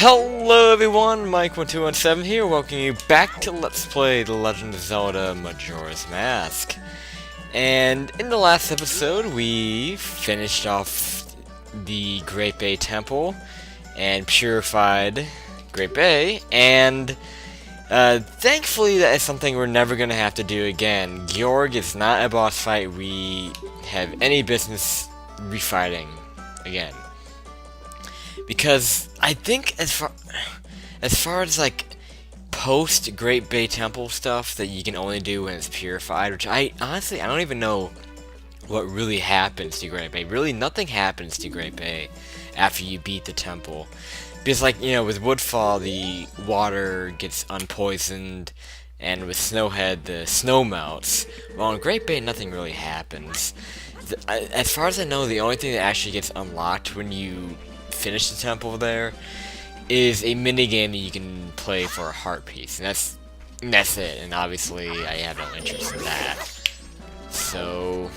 Hello everyone, Mike1217 here, welcoming you back to Let's Play The Legend of Zelda Majora's Mask. And in the last episode, we finished off the Great Bay Temple and purified Great Bay, and thankfully that is something we're never going to have to do again. Georg is not a boss fight we have any business refighting again. Because I think as far as like post Great Bay Temple stuff that you can only do when it's purified, which I honestly don't even know what really happens to Great Bay. Really nothing happens to Great Bay after you beat the temple. Because like, you know, with Woodfall the water gets unpoisoned, and with Snowhead the snow melts. Well, in Great Bay nothing really happens. As far as I know, the only thing that actually gets unlocked when you finish the temple there is a minigame that you can play for a heart piece, and that's it. And obviously I have no interest in that, so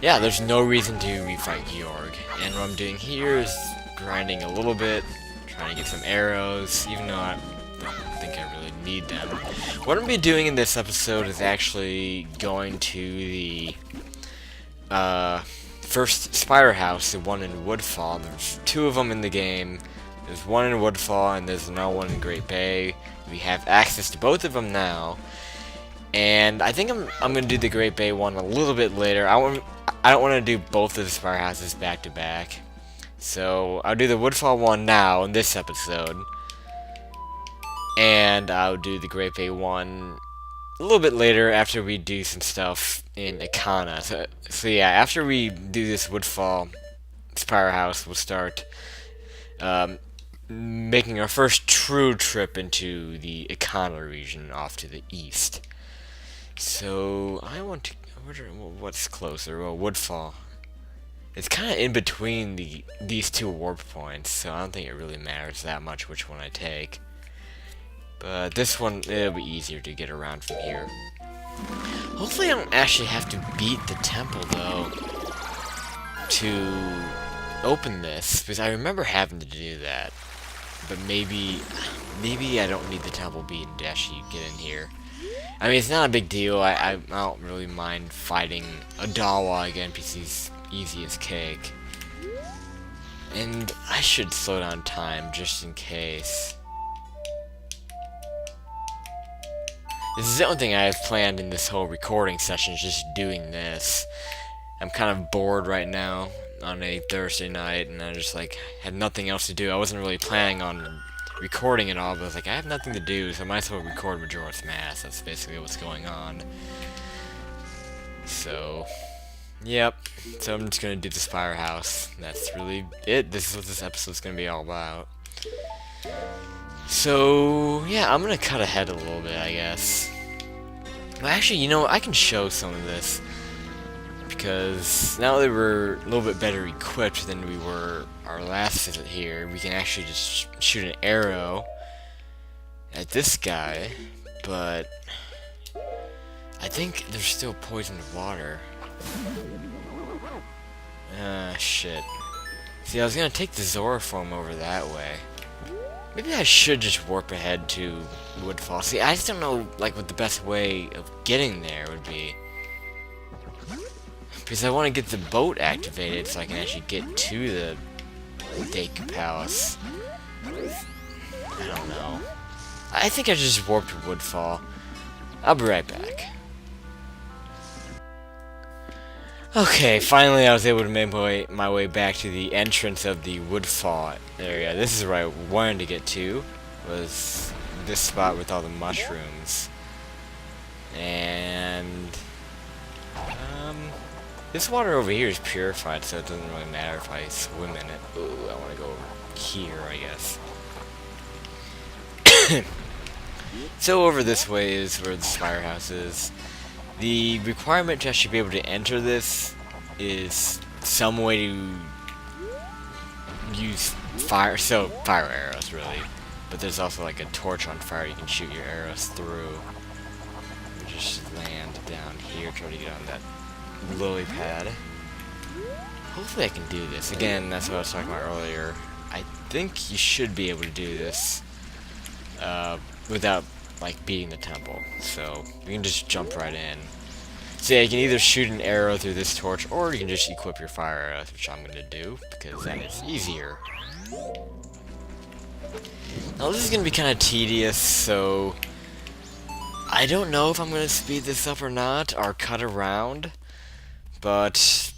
yeah, there's no reason to refight Georg. And what I'm doing here is grinding a little bit, trying to get some arrows, even though I don't think I really need them. What I'm going to be doing in this episode is actually going to the first Spire House, the one in Woodfall. There's two of them in the game. There's one in Woodfall and there's another one in Great Bay. We have access to both of them now, and I think I'm gonna do the Great Bay one a little bit later. I don't want to do both of the Spire Houses back to back, so I'll do the Woodfall one now in this episode, and I'll do the Great Bay one a little bit later after we do some stuff in Ikana. So yeah, after we do this Woodfall Spire House, we'll start making our first true trip into the Ikana region off to the east. So I want to... what's closer? Well, Woodfall. It's kind of in between these two warp points, so I don't think it really matters that much which one I take. But this one, it'll be easier to get around from here. Hopefully I don't actually have to beat the temple, though, to open this, because I remember having to do that. But maybe I don't need the temple beaten to actually get in here. I mean, it's not a big deal. I don't really mind fighting a Dawa again, because he's easy as cake. And I should slow down time, just in case. This is the only thing I have planned in this whole recording session, is just doing this. I'm kind of bored right now on a Thursday night, and I just like had nothing else to do. I wasn't really planning on recording it all, but I was like, I have nothing to do, so I might as well record Majora's Mask. That's basically what's going on. So, yep. So I'm just gonna do the Spire House. That's really it. This is what this episode's gonna be all about. So, yeah, I'm gonna cut ahead a little bit, I guess. Well, actually, you know what? I can show some of this, because now that we're a little bit better equipped than we were our last visit here, we can actually just shoot an arrow at this guy, but I think there's still poisoned water. Shit. See, I was gonna take the Zoroform over that way. Maybe I should just warp ahead to Woodfall. See, I just don't know, like, what the best way of getting there would be. Because I want to get the boat activated so I can actually get to the Deku Palace. I don't know. I think I just warped to Woodfall. I'll be right back. Okay, finally I was able to make my way back to the entrance of the Woodfall area. This is where I wanted to get to, was this spot with all the mushrooms. And this water over here is purified, so it doesn't really matter if I swim in it. Ooh, I want to go over here, I guess. So over this way is where the Spire House is. The requirement to actually be able to enter this is some way to use fire arrows, really. But there's also like a torch on fire you can shoot your arrows through. Just land down here, try to get on that lily pad. Hopefully I can do this. Again, that's what I was talking about earlier. I think you should be able to do this without like beating the temple. So you can just jump right in. So yeah, you can either shoot an arrow through this torch, or you can just equip your fire arrows, which I'm gonna do because that is easier. Now this is gonna be kind of tedious, so I don't know if I'm gonna speed this up or not, or cut around, but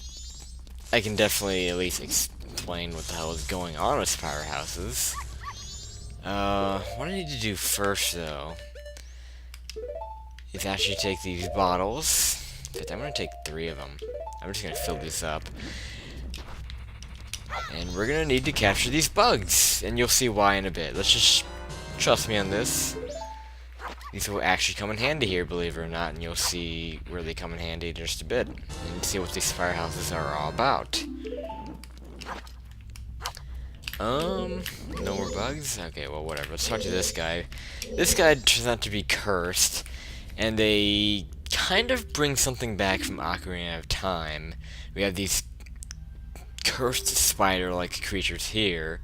I can definitely at least explain what the hell is going on with fire houses. What I need to do first, though, is actually take these bottles. In fact, I'm gonna take 3 of them. I'm just gonna fill these up. And we're gonna need to capture these bugs, and you'll see why in a bit. Let's just trust me on this. These will actually come in handy here, believe it or not, and you'll see where they come in handy in just a bit. And see what these firehouses are all about. No more bugs? Okay, well, whatever. Let's talk to this guy. This guy turns out to be cursed, and they kind of bring something back from Ocarina of Time. We have these cursed spider-like creatures here,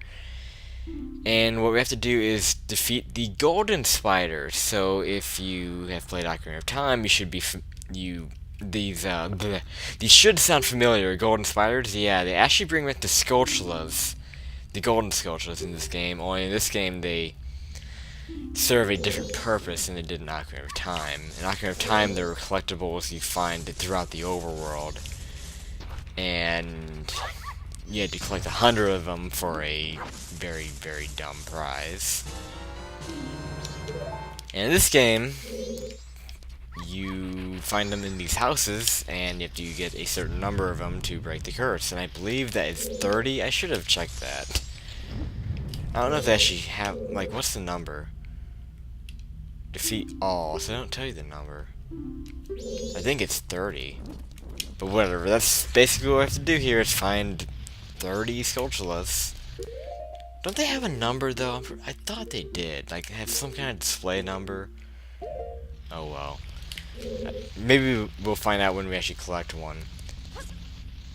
and what we have to do is defeat the golden spiders. So if you have played Ocarina of Time, you should be these should sound familiar. Golden spiders, yeah, they actually bring back the Skulltulas, the golden Skulltulas in this game. Only in this game they serve a different purpose than they did in Ocarina of Time. In Ocarina of Time, they're collectibles you find throughout the overworld, and you had to collect 100 of them for a very, very dumb prize. And in this game, you find them in these houses, and you have to get a certain number of them to break the curse. And I believe that is 30. I should have checked that. I don't know if they actually have, like, what's the number? Defeat all, so they don't tell you the number. I think it's 30. But whatever, that's basically what we have to do here, is find 30 Skulltulas. Don't they have a number, though? I thought they did. Like, have some kind of display number. Oh, well. Maybe we'll find out when we actually collect one.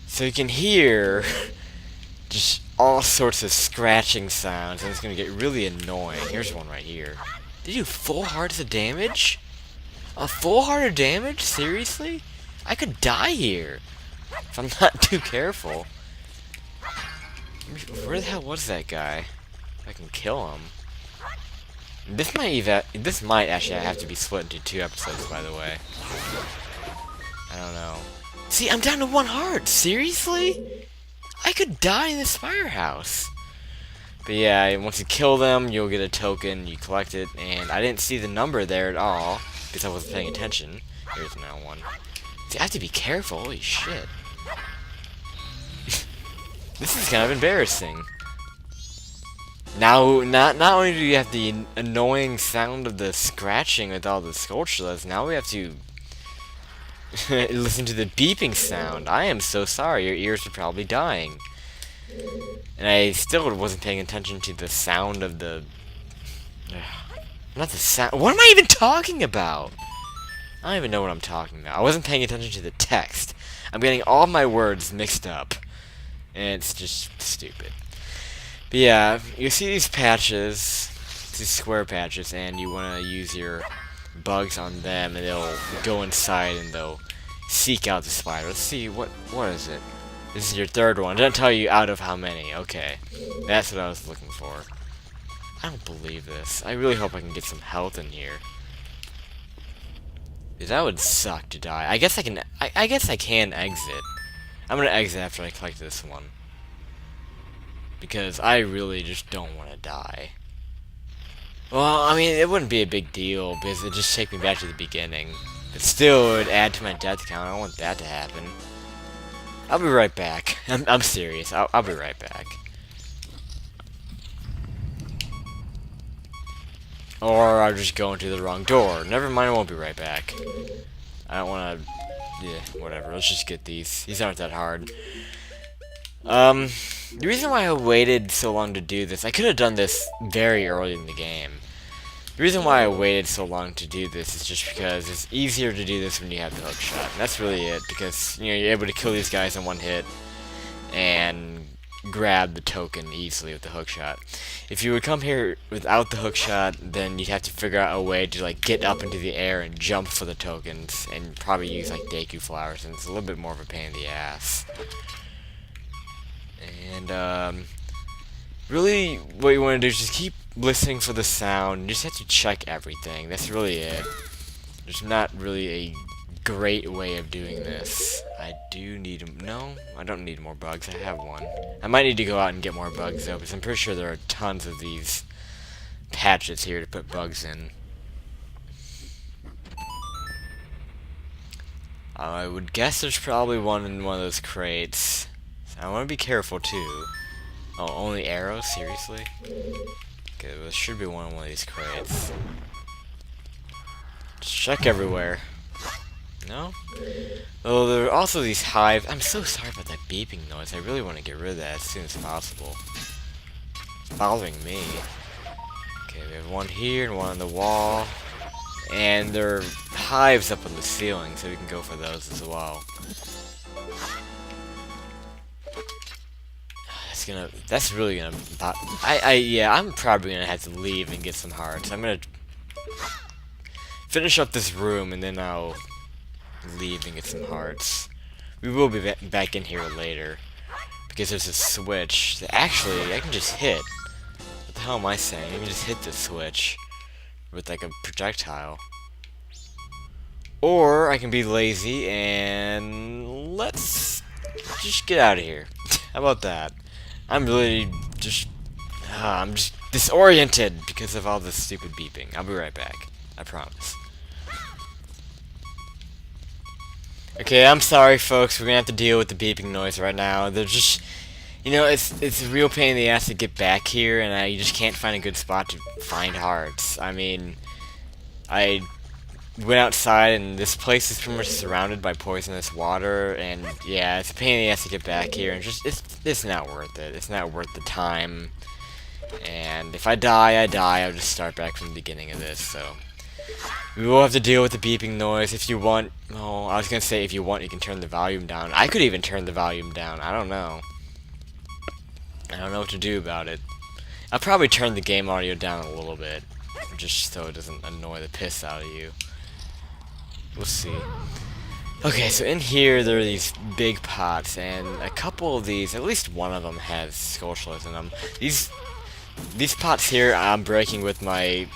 So you can hear just all sorts of scratching sounds, and it's going to get really annoying. Here's one right here. They do full hearts of damage? A full heart of damage? Seriously? I could die here if I'm not too careful. Where the hell was that guy? I can kill him. This might actually have to be split into 2 episodes, by the way. I don't know. See, I'm down to 1 heart. Seriously? I could die in this firehouse. But yeah, once you kill them, you'll get a token. You collect it, and I didn't see the number there at all because I wasn't paying attention. Here's now one. See, I have to be careful. Holy shit. This is kind of embarrassing. Now, not only do you have the annoying sound of the scratching with all the Skulltulas, now we have to listen to the beeping sound. I am so sorry, your ears are probably dying. And I still wasn't paying attention to the sound of the... Not the sound... What am I even talking about? I don't even know what I'm talking about. I wasn't paying attention to the text. I'm getting all my words mixed up. And it's just stupid. But yeah, you see these patches, these square patches, and you want to use your bugs on them, and they'll go inside and they'll seek out the spider. Let's see, what is it? This is your 3rd one. It doesn't tell you out of how many. Okay, that's what I was looking for. I don't believe this. I really hope I can get some health in here. That would suck to die. I guess I can. I guess I can exit. I'm gonna exit after I collect this one, because I really just don't want to die. Well, I mean, it wouldn't be a big deal, because it'd just take me back to the beginning. But still, it would add to my death count. I don't want that to happen. I'll be right back. I'm serious. I'll be right back. Or I'll just go into the wrong door. Never mind, I won't be right back. I don't want to... Yeah, whatever. Let's just get these. These aren't that hard. The reason why I waited so long to do this... I could have done this very early in the game. The reason why I waited so long to do this is just because it's easier to do this when you have the hook shot. And that's really it, because, you know, you're able to kill these guys in 1 hit. And grab the token easily with the hookshot. If you would come here without the hookshot, then you'd have to figure out a way to like get up into the air and jump for the tokens, and probably use like Deku flowers, and it's a little bit more of a pain in the ass. And really, what you want to do is just keep listening for the sound. You just have to check everything. That's really it. There's not really a great way of doing this. I do need no, I don't need more bugs. I have one. I might need to go out and get more bugs though, because I'm pretty sure there are tons of these patches here to put bugs in. I would guess there's probably one in one of those crates. So I want to be careful too. Oh, only arrows? Seriously? Okay, well, there should be one in one of these crates. Just check everywhere. No? Oh, there are also these hives. I'm so sorry about that beeping noise. I really want to get rid of that as soon as possible. It's bothering me. Okay, we have one here and one on the wall. And there are hives up on the ceiling, so we can go for those as well. That's really gonna yeah, I'm probably gonna have to leave and get some hearts. I'm gonna finish up this room and then I'll leave and get some hearts. We will be back in here later because there's a switch that actually I can just hit. What the hell am I saying? I can just hit the switch with like a projectile. Or I can be lazy and let's just get out of here. How about that? I'm really just I'm just disoriented because of all this stupid beeping. I'll be right back. I promise. Okay, I'm sorry folks, we're gonna have to deal with the beeping noise right now. They're just, you know, it's a real pain in the ass to get back here, and you just can't find a good spot to find hearts. I mean, I went outside, and this place is pretty much surrounded by poisonous water, and yeah, it's a pain in the ass to get back here, and just, it's not worth it. It's not worth the time, and if I die, I die. I'll just start back from the beginning of this, so. We will have to deal with the beeping noise. If you want, oh, I was gonna say if you want, you can turn the volume down. I could even turn the volume down. I don't know. I don't know what to do about it. I'll probably turn the game audio down a little bit, just so it doesn't annoy the piss out of you. We'll see. Okay, so in here there are these big pots, and a couple of these, at least one of them has skull shells in them. These pots here, I'm breaking with my.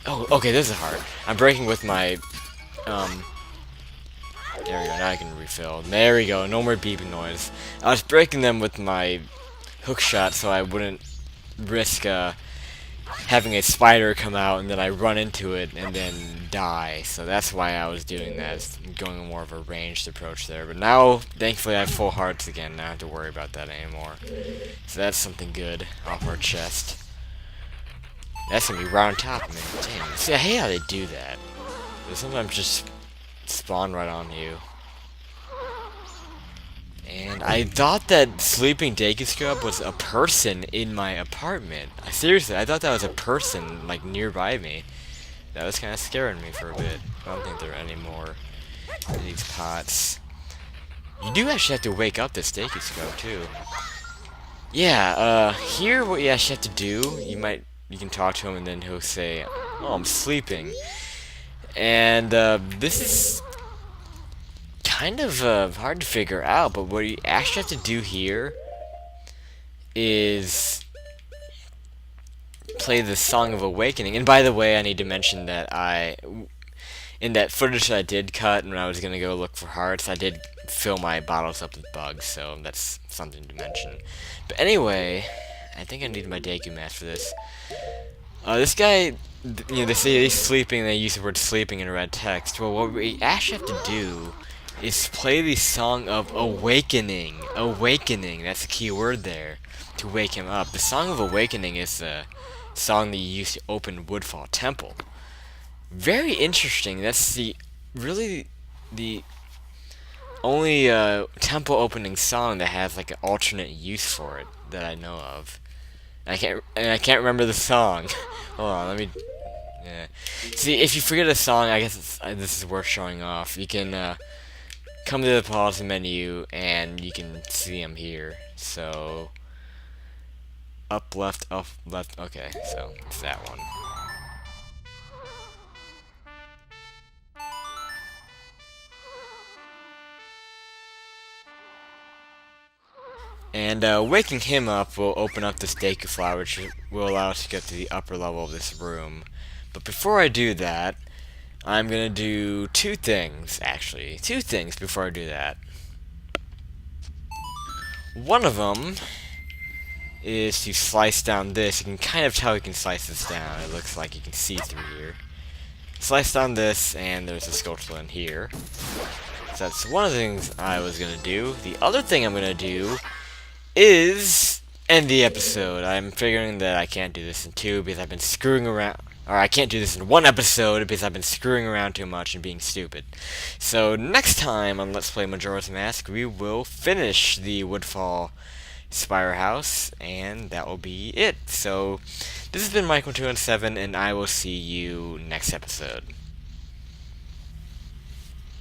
Oh, okay, this is hard. I'm breaking with my, there we go, now I can refill. There we go, no more beeping noise. I was breaking them with my hookshot so I wouldn't risk, having a spider come out and then I run into it and then die. So that's why I was doing that, going more of a ranged approach there. But now, thankfully, I have full hearts again, I don't have to worry about that anymore. So that's something good off our chest. That's gonna be right on top, man. Damn. See, I hate how they do that. They sometimes just spawn right on you. And I thought that sleeping Deku Scrub was a person in my apartment. Seriously, I thought that was a person, like, nearby me. That was kind of scaring me for a bit. I don't think there are any more of these pots. You do actually have to wake up this Deku Scrub, too. Yeah, here what you actually have to do, you can talk to him and then he'll say, "Oh, I'm sleeping." And this is kind of hard to figure out, but what you actually have to do here is play the Song of Awakening. And by the way, I need to mention that in that footage that I did cut when I was going to go look for hearts, I did fill my bottles up with bugs, so that's something to mention. But anyway, I think I need my Deku mask for this. This guy, you know, they say he's sleeping, and they use the word sleeping in red text. Well, what we actually have to do is play the Song of Awakening. Awakening, that's the key word there, to wake him up. The Song of Awakening is the song that you use to open Woodfall Temple. Very interesting. That's really the only temple opening song that has like an alternate use for it that I know of. I can't remember the song. Hold on, let me. Yeah. See, if you forget a song, I guess this is worth showing off. You can come to the pause menu and you can see them here. So Up, left, up, left. Okay, so it's that one. And waking him up will open up this Deku Flower, which will allow us to get to the upper level of this room. But before I do that, I'm gonna do two things, actually. Two things before I do that. One of them is to slice down this. You can kind of tell you can slice this down. It looks like you can see through here. Slice down this, and there's a Skulltula in here. So that's one of the things I was gonna do. The other thing I'm gonna do is end the episode. I'm figuring that I can't do this in two because I've been screwing around. Or I can't do this in one episode because I've been screwing around too much and being stupid. So next time on Let's Play Majora's Mask, we will finish the Woodfall Spire House, and that will be it. So this has been Michael217, and I will see you next episode.